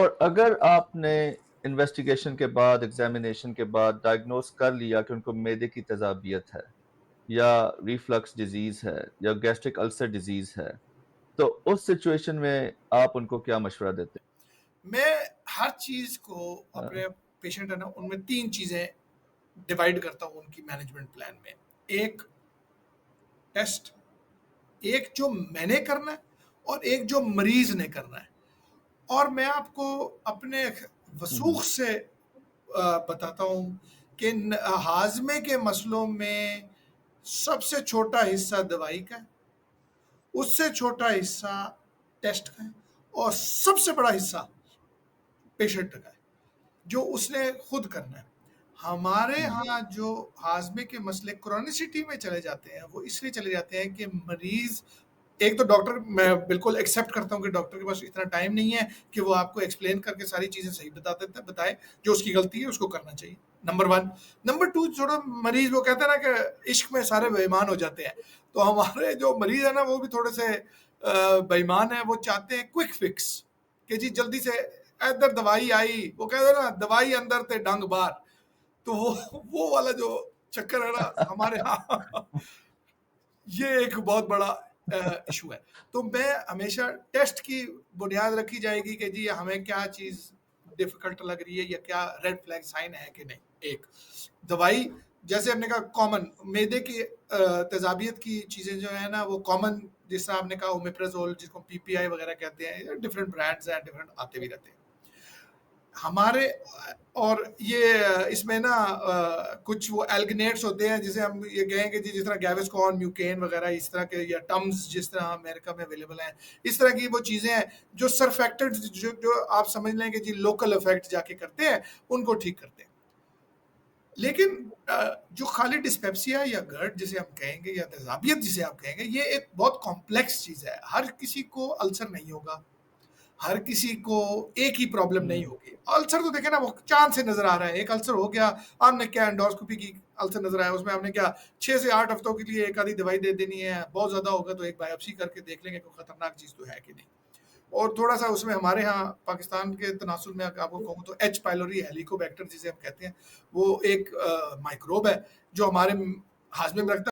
اور اگر آپ نے انویسٹیگیشن کے بعد ایگزامینیشن کے بعد ڈائگنوز کر لیا کہ ان کو معدے کی تذابیت ہے یا ریفلکس ڈیزیز ہے یا گیسٹرک السر ڈیزیز ہے، تو اس سچویشن میں آپ ان کو کیا مشورہ دیتے میں ہر چیز کو ہیں؟ اپنے پیشنٹ ہے نا ان میں 3 چیزیں ڈیوائڈ کرتا ہوں ان کی مینجمنٹ پلان میں. ایک ٹیسٹ، ایک جو میں نے کرنا ہے اور ایک جو مریض نے کرنا ہے. اور میں آپ کو اپنے وسوخ سے بتاتا ہوں کہ ہاضمے کے مسئلوں میں سب سے چھوٹا حصہ دوائی کا ہے، اس سے چھوٹا حصہ ٹیسٹ کا ہے، اور سب سے بڑا حصہ پیشنٹ کا ہے جو اس نے خود کرنا ہے. ہمارے ہاں جو ہاضمے کے مسئلے کرونیسٹی میں چلے جاتے ہیں وہ اس لیے چلے جاتے ہیں کہ مریض، ایک تو ڈاکٹر، میں بالکل ایکسیپٹ کرتا ہوں کہ ڈاکٹر کے پاس اتنا ٹائم نہیں ہے کہ وہ آپ کو ایکسپلین کر کے ساری چیزیں صحیح بتائے. جو اس کی غلطی ہے اس کو کرنا چاہیے، نمبر 1. نمبر 2، تھوڑا مریض، وہ کہتے ہیں نا کہ عشق میں سارے بے ایمان ہو جاتے ہیں، تو ہمارے جو مریض ہیں نا وہ بھی تھوڑے سے بے ایمان ہیں. وہ چاہتے ہیں کوئک فکس، کہ جی جلدی سے ادھر دوائی آئی، وہ کہتے ہیں نا دوائی اندر تے ڈنگ باہر. تو وہ والا جو چکر ہے نا ہمارے ہاں، یہ ایک بہت بڑا ایشو ہے. تو میں ہمیشہ ٹیسٹ کی بنیاد رکھی جائے گی کہ جی ہمیں کیا چیز ڈیفیکلٹ لگ رہی ہے یا کیا ریڈ فلیگ سائن ہے کہ نہیں. ایک دوائی، جیسے ہم نے کہا کامن معدے کی تیزابیت کی چیزیں جو ہیں نا وہ کامن، جس طرح ہم نے کہا اومیپرازول، جس کو پی پی آئی وغیرہ کہتے ہیں، ڈفرینٹ برانڈز ہیں، ڈفرینٹ آتے بھی رہتے ہیں ہمارے. اور یہ اس میں نا کچھ وہ ایلگنیٹس ہوتے ہیں جسے ہم یہ کہیں کہ جس طرح گیوسکون، میوکین وغیرہ اس طرح کے، یا ٹمز جس طرح امریکہ میں اویلیبل ہیں، اس طرح کی وہ چیزیں ہیں جو سرفیکٹڈ، جو آپ سمجھ لیں کہ جی لوکل افیکٹ جا کے کرتے ہیں، ان کو ٹھیک کرتے ہیں. لیکن جو خالی ڈسپیپسیا یا گرڈ جسے ہم کہیں گے یا تیزابیت جسے آپ کہیں گے، یہ ایک بہت کمپلیکس چیز ہے. ہر کسی کو السر نہیں ہوگا، ہر کسی کو ایک ہی پرابلم نہیں ہوگی. السر تو دیکھیں نا وہ چاند سے نظر آ رہا ہے. ایک السر ہو گیا، آپ نے کیا انڈوسکوپی کی السر نظر آیا، اس میں آپ نے کیا 6 سے 8 ہفتوں کے لیے ایک آدھی دوائی دے دینی ہے. بہت زیادہ ہوگا تو ایک بایوپسی کر کے دیکھ لیں گے کوئی خطرناک چیز تو ہے کہ نہیں. اور تھوڑا سا اس میں ہمارے ہاں پاکستان کے تناسل میں آپ کو کہوں تو ایچ پائلوری ہیلیکوبیکٹر جسے ہم کہتے ہیں، وہ ایک مائکروب ہے جو ہمارے ہاضمے میں رکھتا ہے.